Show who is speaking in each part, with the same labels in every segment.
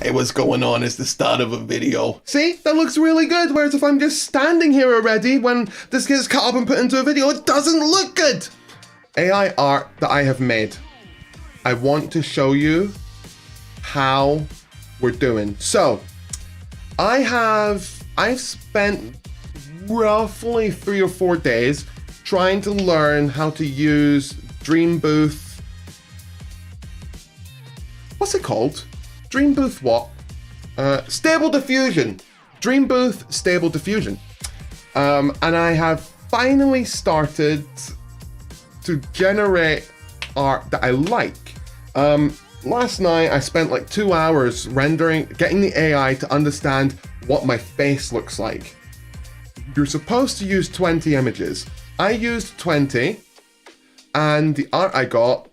Speaker 1: exactly what's going on as the start of a video.
Speaker 2: See, that looks really good. Whereas if I'm just standing here already, when this gets cut up and put into a video, it doesn't look good. AI art that I have made. I want to show you how we're doing. So, I've spent roughly 3 or 4 days trying to learn how to use Dreambooth. What's it called? Dreambooth what? Stable Diffusion. Dreambooth Stable Diffusion. And I have finally started to generate art that I like. Last night I spent like 2 hours getting the AI to understand what my face looks like. You're supposed to use 20 images. I used 20, and the art I got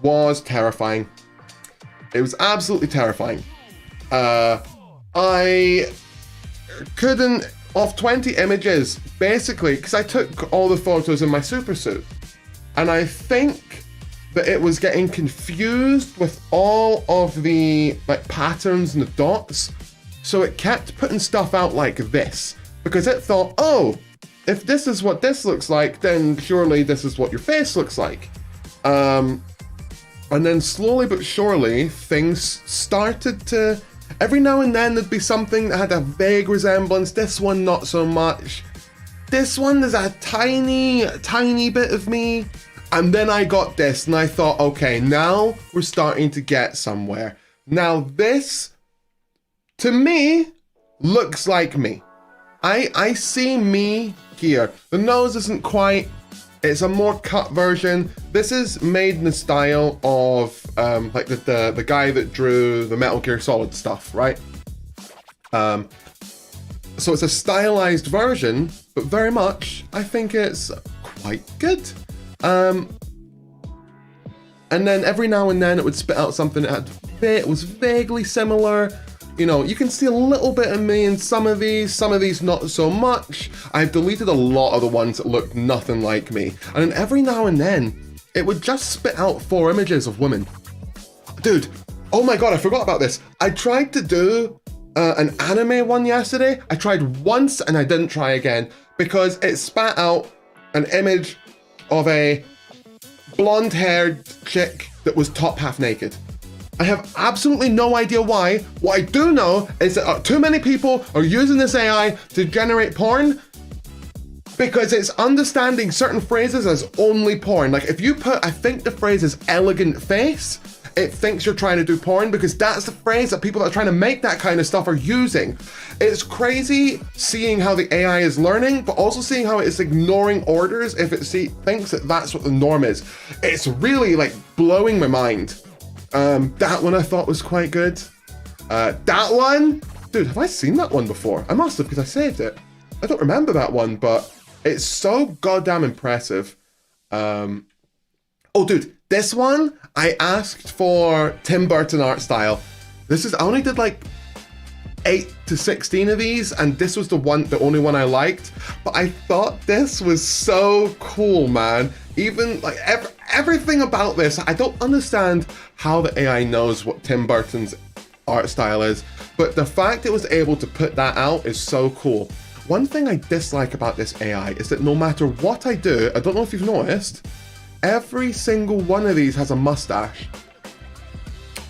Speaker 2: was terrifying. It was absolutely terrifying. I couldn't, off 20 images, basically, because I took all the photos in my super suit, and I think that it was getting confused with all of the like patterns and the dots, so it kept putting stuff out like this, because it thought, oh, if this is what this looks like, then surely this is what your face looks like. And then slowly but surely, things started to, every now and then there'd be something that had a vague resemblance. This one, not so much. This one, there's a tiny bit of me. And then I got this and I thought, okay, now we're starting to get somewhere. Now this, to me, looks like me. I see me here. The nose isn't quite, it's a more cut version. This is made in the style of like the guy that drew the Metal Gear Solid stuff, right? So it's a stylized version, but very much, I think it's quite good. And then every now and then it would spit out something that it was vaguely similar. You know, you can see a little bit of me in some of these not so much. I've deleted a lot of the ones that looked nothing like me. And then every now and then, it would just spit out 4 images of women. Dude, oh my god, I forgot about this. I tried to do an anime one yesterday. I tried once and I didn't try again because it spat out an image of a blonde-haired chick that was top half naked. I have absolutely no idea why. What I do know is that too many people are using this AI to generate porn because it's understanding certain phrases as only porn. Like if you put, I think the phrase is elegant face, it thinks you're trying to do porn because that's the phrase that people that are trying to make that kind of stuff are using. It's crazy seeing how the AI is learning, but also seeing how it's ignoring orders if it thinks that that's what the norm is. It's really like blowing my mind. That one I thought was quite good. That one, dude, have I seen that one before? I must have because I saved it. I don't remember that one, but it's so goddamn impressive. Oh, dude, this one, I asked for Tim Burton art style. I only did like 8 to 16 of these, and this was the only one I liked. But I thought this was so cool, man. Even like everything about this, I don't understand how the AI knows what Tim Burton's art style is, but the fact it was able to put that out is so cool. One thing I dislike about this AI is that no matter what I do, I don't know if you've noticed, every single one of these has a mustache.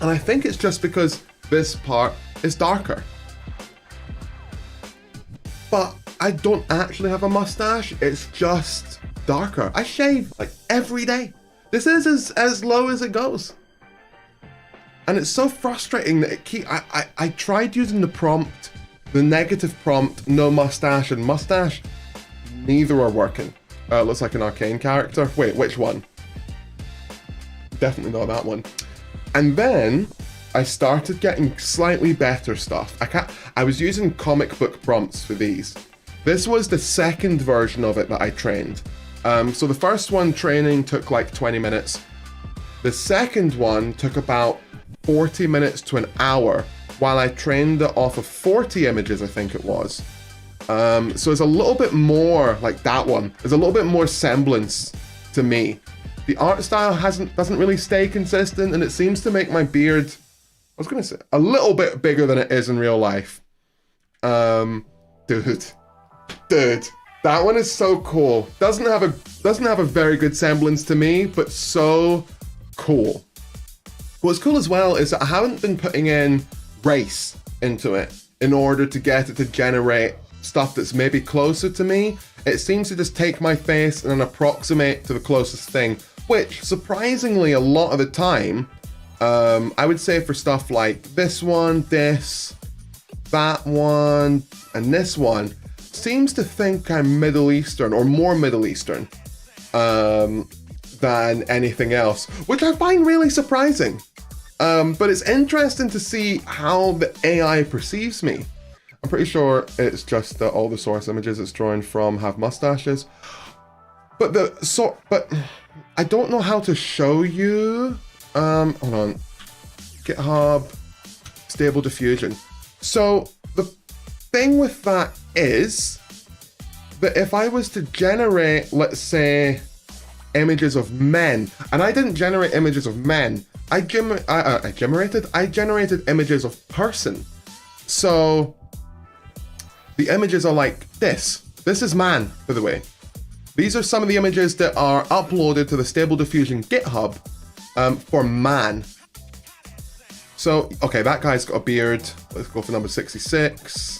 Speaker 2: And I think it's just because this part is darker. But I don't actually have a mustache, it's just darker. I shave like every day. This is as low as it goes. And it's so frustrating that I tried using the prompt, the negative prompt, no mustache and mustache. Neither are working. Looks like an arcane character. Wait, which one? Definitely not that one. And then I started getting slightly better stuff. I was using comic book prompts for these. This was the second version of it that I trained. So the first one training took like 20 minutes. The second one took about 40 minutes to an hour while I trained it off of 40 images, I think it was. So it's a little bit more like that one. There's a little bit more semblance to me. The art style doesn't really stay consistent, and it seems to make my beard was gonna say a little bit bigger than it is in real life. Dude, that one is so cool. Doesn't have a very good semblance to me, but so cool. What's cool as well is that I haven't been putting in race into it in order to get it to generate stuff that's maybe closer to me. It seems to just take my face and then approximate to the closest thing, which surprisingly a lot of the time, I would say for stuff like this one, this, that one, and this one, seems to think I'm Middle Eastern or more Middle Eastern than anything else, which I find really surprising. But it's interesting to see how the AI perceives me. I'm pretty sure it's just that all the source images it's drawing from have mustaches. But I don't know how to show you. Hold on. GitHub, Stable Diffusion. So the thing with that is that if I was to generate, let's say, images of men, and I didn't generate images of men, I generated images of person. So the images are like this. This is man, by the way. These are some of the images that are uploaded to the Stable Diffusion GitHub for man. So, okay, that guy's got a beard. Let's go for number 66.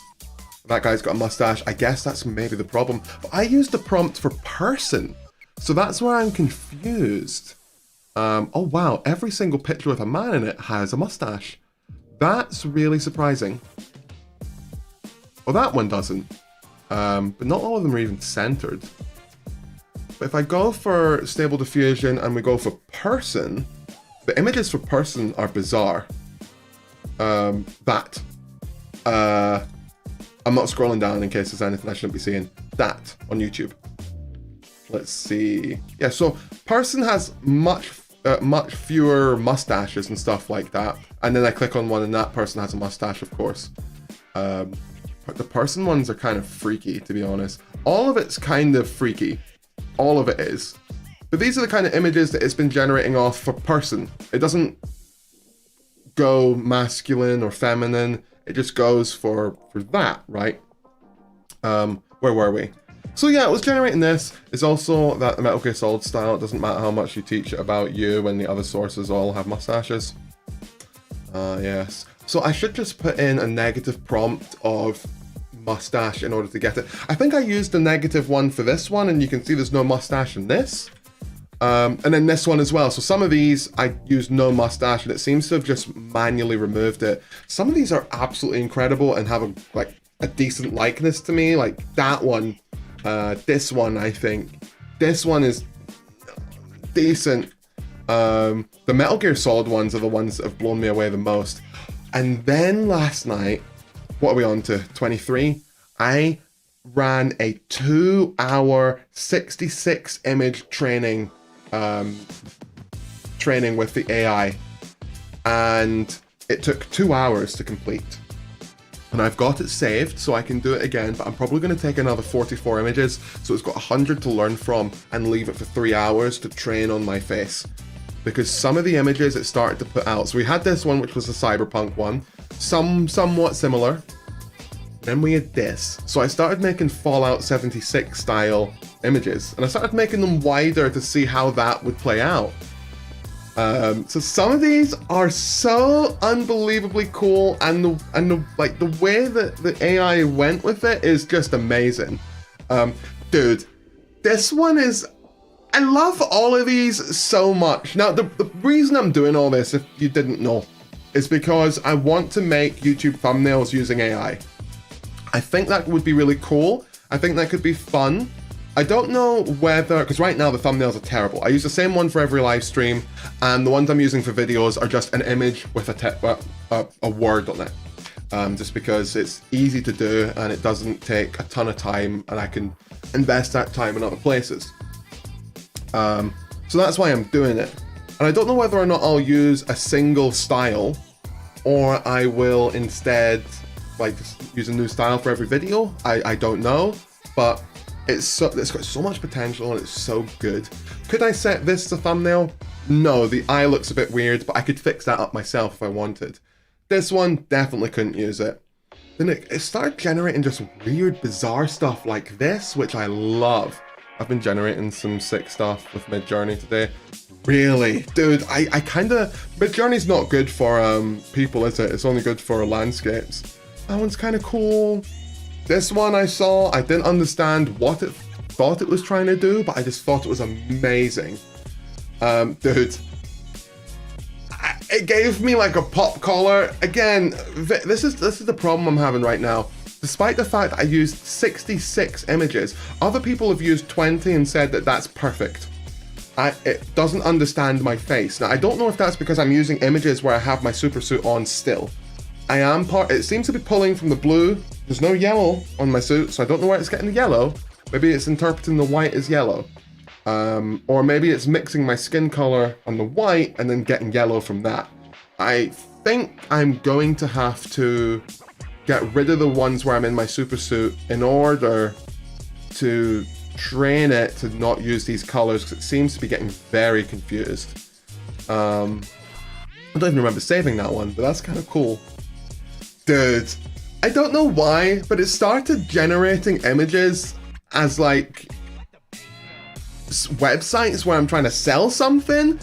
Speaker 2: That guy's got a mustache. I guess that's maybe the problem. But I used the prompt for person. So that's where I'm confused. Oh wow, every single picture with a man in it has a mustache. That's really surprising. Well, that one doesn't. But not all of them are even centered. But if I go for Stable Diffusion and we go for person, the images for person are bizarre. I'm not scrolling down in case there's anything I shouldn't be seeing. That on YouTube. Let's see. Yeah, so person has much fewer mustaches and stuff like that. And then I click on one and that person has a mustache, of course. But the person ones are kind of freaky, to be honest. All of it's kind of freaky. All of it is. But these are the kind of images that it's been generating off for person. It doesn't go masculine or feminine. It just goes for that, right? Where were we? So yeah, it was generating this. It's also that Metal Gear Solid style. It doesn't matter how much you teach it about you when the other sources all have mustaches. Yes. So I should just put in a negative prompt of mustache in order to get it. I think I used the negative one for this one, and you can see there's no mustache in this. And then this one as well. So some of these I used no mustache, and it seems to have just manually removed it. Some of these are absolutely incredible and have a decent likeness to me, like that one. This one, I think. This one is decent. The Metal Gear Solid ones are the ones that have blown me away the most. And then last night, what are we on to? 23? I ran a 2-hour 66 image training with the AI. And it took 2 hours to complete. And I've got it saved so I can do it again, but I'm probably going to take another 44 images, so it's got 100 to learn from, and leave it for 3 hours to train on my face. Because some of the images it started to put out. So we had this one, which was the cyberpunk one, somewhat similar. Then we had this. So I started making Fallout 76 style images, and I started making them wider to see how that would play out. So some of these are so unbelievably cool, and the way that the AI went with it is just amazing. Dude, this one is, I love all of these so much. Now, the reason I'm doing all this, if you didn't know, is because I want to make YouTube thumbnails using AI. I think that would be really cool. I think that could be fun. I don't know whether, because right now the thumbnails are terrible. I use the same one for every live stream, and the ones I'm using for videos are just an image with a word on it. Just because it's easy to do and it doesn't take a ton of time, and I can invest that time in other places. So that's why I'm doing it. And I don't know whether or not I'll use a single style, or I will instead just use a new style for every video. I don't know, but it's got so much potential and it's so good. Could I set this as a thumbnail? No, the eye looks a bit weird, but I could fix that up myself if I wanted. This one, definitely couldn't use it. Then it started generating just weird, bizarre stuff like this, which I love. I've been generating some sick stuff with Midjourney today. Really? Dude, I kinda... Midjourney's not good for people, is it? It's only good for landscapes. That one's kind of cool. This one I saw, I didn't understand what it thought it was trying to do, but I just thought it was amazing. Dude. It gave me like a pop collar. Again, this is the problem I'm having right now. Despite the fact that I used 66 images, other people have used 20 and said that that's perfect. It doesn't understand my face. Now, I don't know if that's because I'm using images where I have my supersuit on still. It seems to be pulling from the blue. There's no yellow on my suit, so I don't know where it's getting the yellow. Maybe it's interpreting the white as yellow. Or maybe it's mixing my skin color on the white and then getting yellow from that. I think I'm going to have to get rid of the ones where I'm in my supersuit in order to train it to not use these colors, because it seems to be getting very confused. I don't even remember saving that one, but that's kind of cool. Dude, I don't know why, but it started generating images as like websites where I'm trying to sell something.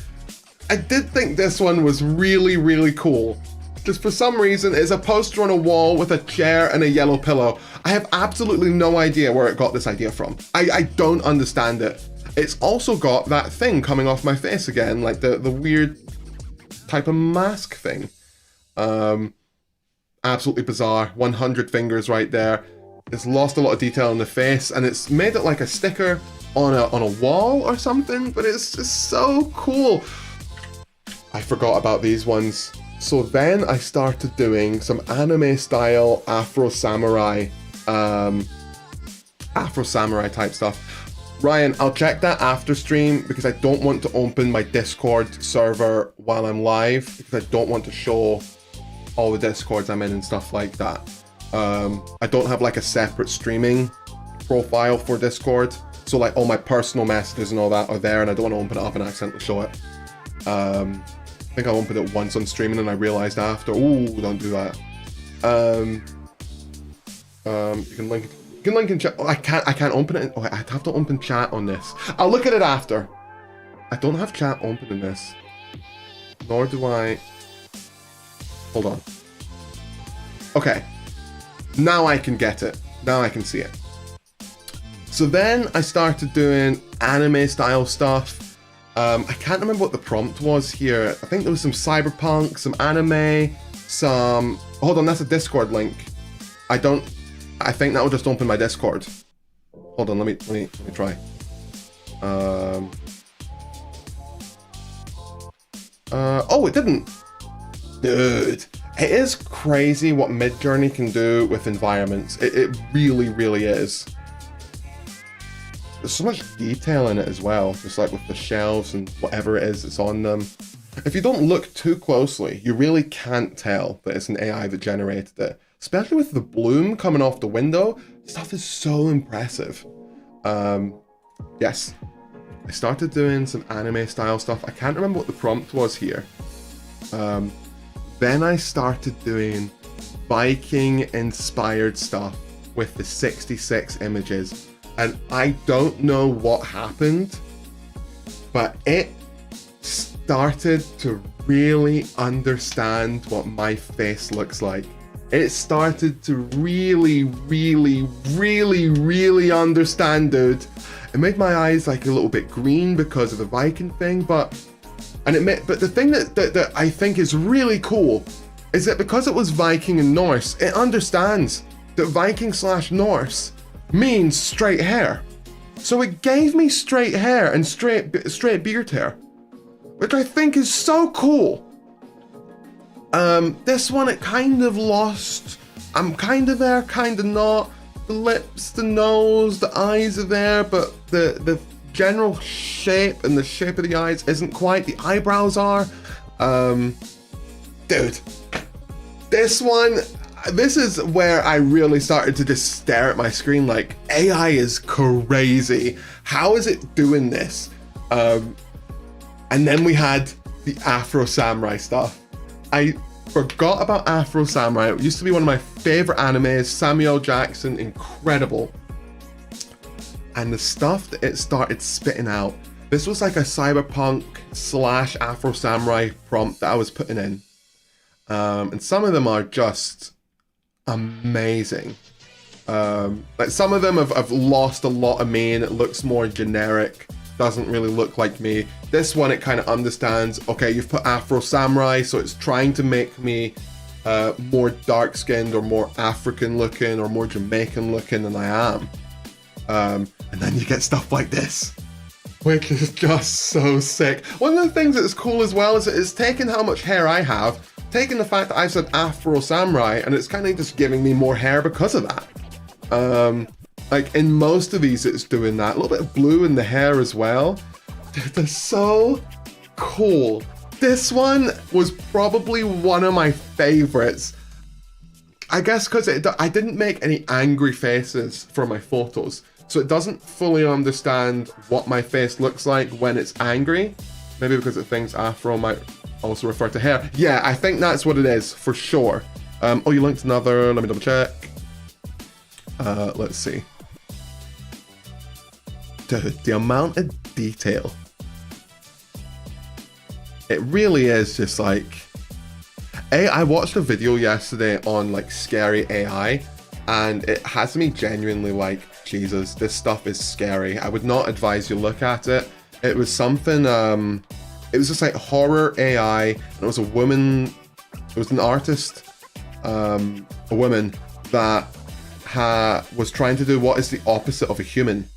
Speaker 2: I did think this one was really, really cool. Just for some reason, it's a poster on a wall with a chair and a yellow pillow. I have absolutely no idea where it got this idea from. I don't understand it. It's also got that thing coming off my face again, like the weird type of mask thing. Absolutely bizarre. 100 fingers right there. It's lost a lot of detail in the face, and it's made it like a sticker on a wall or something, but it's just so cool. I forgot about these ones. So then I started doing some anime style Afro Samurai type stuff. Ryan, I'll check that after stream because I don't want to open my Discord server while I'm live, because I don't want to show all the Discords I'm in and stuff like that. I don't have like a separate streaming profile for Discord, so like all my personal messages and all that are there, and I don't want to open it up and accidentally show it. I think I opened it once on streaming and I realized after, ooh, don't do that. You can link in chat. Oh, I can't open it. Oh, I have to open chat on this. I'll look at it after. I don't have chat open in this. Nor do I. Hold on. Okay. Now I can get it. Now I can see it. So then I started doing anime style stuff. I can't remember what the prompt was here. I think there was some cyberpunk, some anime, some... Hold on, that's a Discord link. I think that will just open my Discord. Hold on, let me try. Oh, it didn't. Dude, it is crazy what Midjourney can do with environments. It really, really is. There's so much detail in it as well, just like with the shelves and whatever it is that's on them. If you don't look too closely, you really can't tell that it's an AI that generated it. Especially with the bloom coming off the window, stuff is so impressive. Yes, I started doing some anime style stuff. I can't remember what the prompt was here. Then I started doing Viking inspired stuff with the 66 images. And I don't know what happened, but it started to really understand what my face looks like. It started to really, really, really, really understand, dude. It made my eyes like a little bit green because of the Viking thing, but the thing that I think is really cool is that because it was Viking and Norse, it understands that Viking/Norse means straight hair. So it gave me straight hair and straight beard hair, which I think is so cool. This one, it kind of lost. I'm kind of there, kind of not. The lips, the nose, the eyes are there, but the general shape and the shape of the eyes isn't quite. The eyebrows are. Dude, this is where I really started to just stare at my screen like, AI is crazy. How is it doing this? And then we had the Afro Samurai stuff. Forgot about Afro Samurai. It used to be one of my favorite animes. Samuel Jackson, incredible. And the stuff that it started spitting out. This was like a cyberpunk / Afro Samurai prompt that I was putting in. And some of them are just amazing. Like some of them have lost a lot of me and it looks more generic. Doesn't really look like me. This one, it kind of understands, okay, you've put Afro Samurai, so it's trying to make me more dark-skinned or more African looking or more Jamaican looking than I am. And then you get stuff like this, which is just so sick. One of the things that's cool as well is it's taking how much hair I have, taking the fact that I said Afro Samurai, and it's kind of just giving me more hair because of that. Like in most of these, it's doing that. A little bit of blue in the hair as well. They're so cool. This one was probably one of my favorites. I guess because I didn't make any angry faces for my photos. So it doesn't fully understand what my face looks like when it's angry. Maybe because it thinks Afro might also refer to hair. Yeah, I think that's what it is, for sure. Oh, you linked another. Let me double check. Let's see. Dude, the amount of detail. It really is just like... I watched a video yesterday on like scary AI, and it has me genuinely like, Jesus, this stuff is scary. I would not advise you look at it. It was something, it was just like horror AI, and it was a woman, it was an artist, a woman that was trying to do what is the opposite of a human.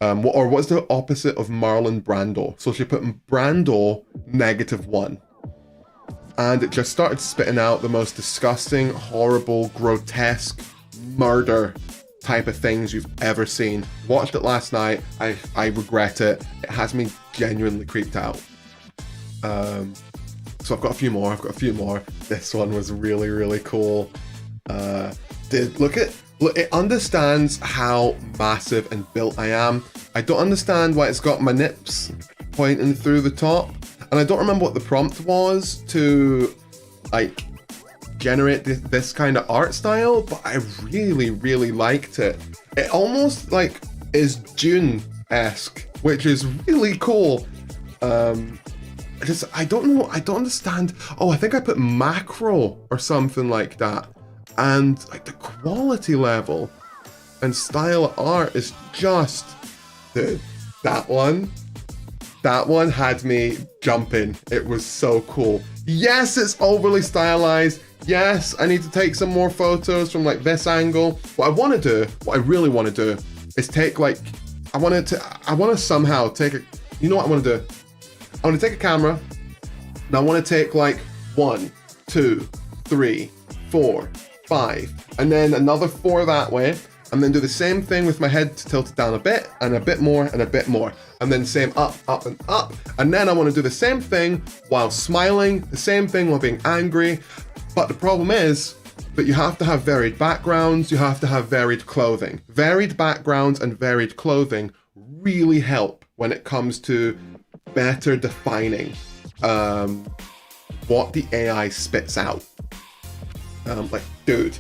Speaker 2: What's the opposite of Marlon Brando? So she put Brando -1. And it just started spitting out the most disgusting, horrible, grotesque, murder type of things you've ever seen. Watched it last night. I regret it. It has me genuinely creeped out. So I've got a few more. This one was really, really cool. Look, it understands how massive and built I am. I don't understand why it's got my nips pointing through the top. And I don't remember what the prompt was to like generate this kind of art style, but I really, really liked it. It almost like is Dune-esque, which is really cool. I don't know, I don't understand. Oh, I think I put macro or something like that. And like the quality level and style of art is just, dude, that one had me jumping. It was so cool. Yes, it's overly stylized. Yes, I need to take some more photos from like this angle. What I really want to do is take like, I want to somehow take you know what I want to do? I want to take a camera and I want to take like 1, 2, 3, 4, 5, and then another 4 that way, and then do the same thing with my head tilted down a bit, and a bit more, and a bit more, and then same up, up, and up, and then I want to do the same thing while smiling, the same thing while being angry, but the problem is that you have to have varied backgrounds, you have to have varied clothing. Varied backgrounds and varied clothing really help when it comes to better defining what the AI spits out. Like, dude,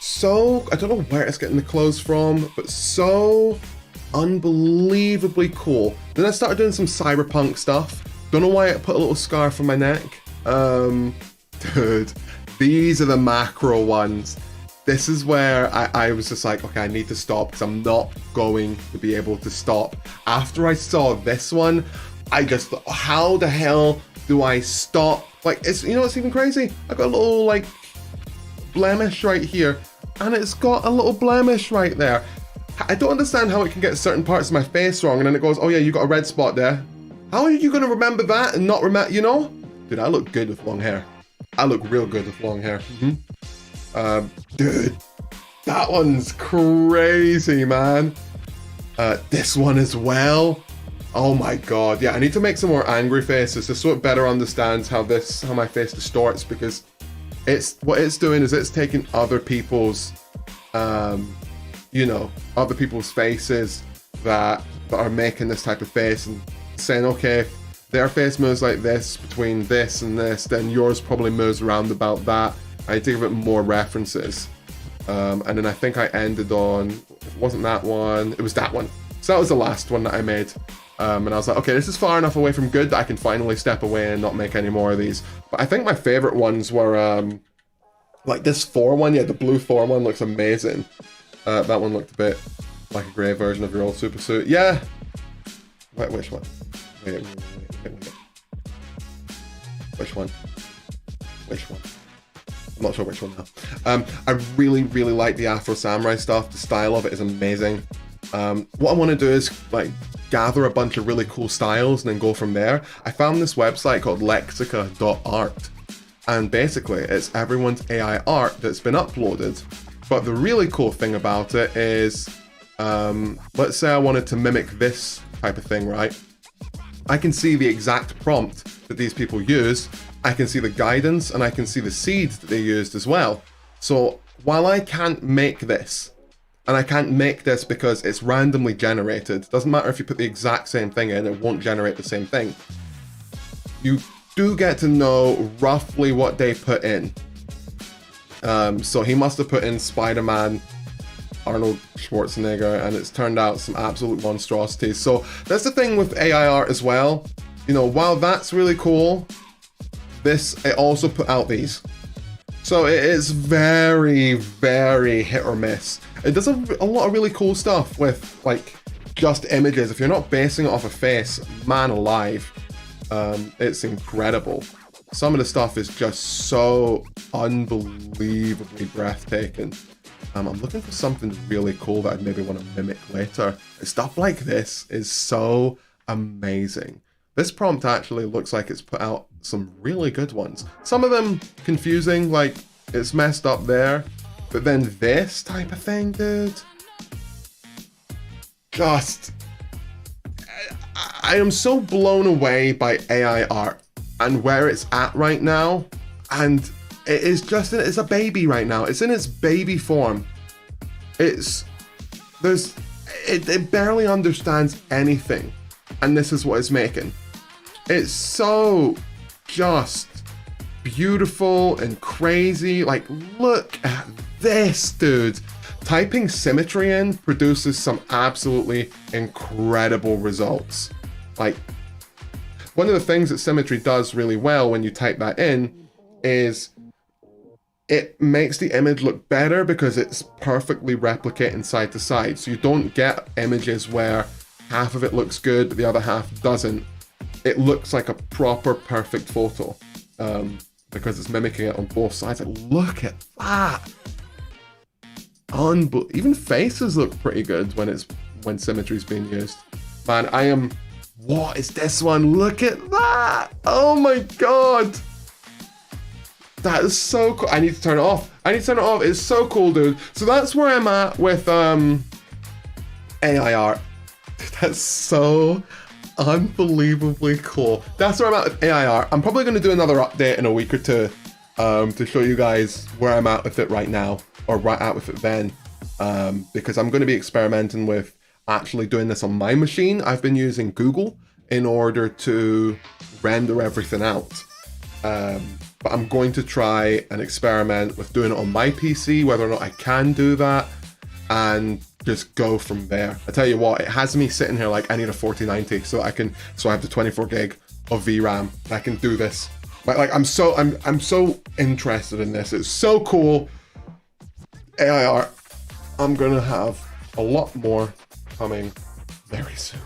Speaker 2: so, I don't know where it's getting the clothes from, but so unbelievably cool. Then I started doing some cyberpunk stuff. Don't know why I put a little scarf on my neck. Dude, these are the macro ones. This is where I was just like, okay, I need to stop because I'm not going to be able to stop. After I saw this one, I just thought, how the hell do I stop? Like, it's, you know, it's even crazy. I got a little like blemish right here, and it's got a little blemish right there. I don't understand how it can get certain parts of my face wrong, and then it goes, oh yeah, you got a red spot there. How are you gonna remember that and not remember, you know? Dude, I look good with long hair. I look real good with long hair. Dude, that one's crazy, man. This one as well. Oh my god, yeah, I need to make some more angry faces just so it better understands how my face distorts, because what it's doing is it's taking other people's, you know, other people's faces that are making this type of face and saying, okay, their face moves like this between this and this, then yours probably moves around about that. I had to give it more references. And then I think I ended on, it wasn't that one, it was that one. So that was the last one that I made. And I was like, okay, this is far enough away from good that I can finally step away and not make any more of these. But I think my favorite ones were, like this Thor one. Yeah, the blue Thor one looks amazing. That one looked a bit like a grey version of your old super suit. Yeah. Wait, which one? Wait. Which one? Which one? I'm not sure which one now. I really like the Afro Samurai stuff. The style of it is amazing. What I want to do is like gather a bunch of really cool styles and then go from there. I found this website called lexica.art, and basically it's everyone's AI art that's been uploaded. But the really cool thing about it is, let's say I wanted to mimic this type of thing, right? I can see the exact prompt that these people use. I can see the guidance, and I can see the seeds that they used as well. So while I can't make this, and I can't make this because it's randomly generated, doesn't matter if you put the exact same thing in, it won't generate the same thing. You do get to know roughly what they put in. So he must have put in Spider-Man, Arnold Schwarzenegger, and it's turned out some absolute monstrosities. So that's the thing with AI art as well. You know, while that's really cool, it also put out these. So it is very hit or miss. It does a lot of really cool stuff with like just images. If you're not basing it off a face, man alive, it's incredible. Some of the stuff is just so unbelievably breathtaking. I'm looking for something really cool that I'd maybe want to mimic later. Stuff like this is so amazing. This prompt actually looks like it's put out some really good ones. Some of them confusing, like it's messed up there. But then this type of thing, dude. Just, I am so blown away by AI art and where it's at right now. And it is just, it's a baby right now. It's in its baby form. It barely understands anything. And this is what it's making. It's so just beautiful and crazy. Like, look at this, dude. Typing symmetry in produces some absolutely incredible results. Like, one of the things that symmetry does really well when you type that in is it makes the image look better because it's perfectly replicating side to side. So you don't get images where half of it looks good but the other half doesn't. It looks like a proper perfect photo because it's mimicking it on both sides. Like, look at that. Even faces look pretty good when symmetry's being used. Man, what is this one? Look at that. Oh my God. That is so cool. I need to turn it off. It's so cool, dude. So that's where I'm at with AI art. That's so unbelievably cool. That's where I'm at with AI art. I'm probably going to do another update in a week or two to show you guys where I'm at with it right now, or right at with it then, because I'm going to be experimenting with actually doing this on my machine. I've been using Google in order to render everything out. But I'm going to try and experiment with doing it on my PC, whether or not I can do that, and just go from there. I tell you what, it has me sitting here like I need a 4090 so I have the 24 gig of VRAM. I can do this. I'm so interested in this. It's so cool. AI art. I'm gonna have a lot more coming very soon.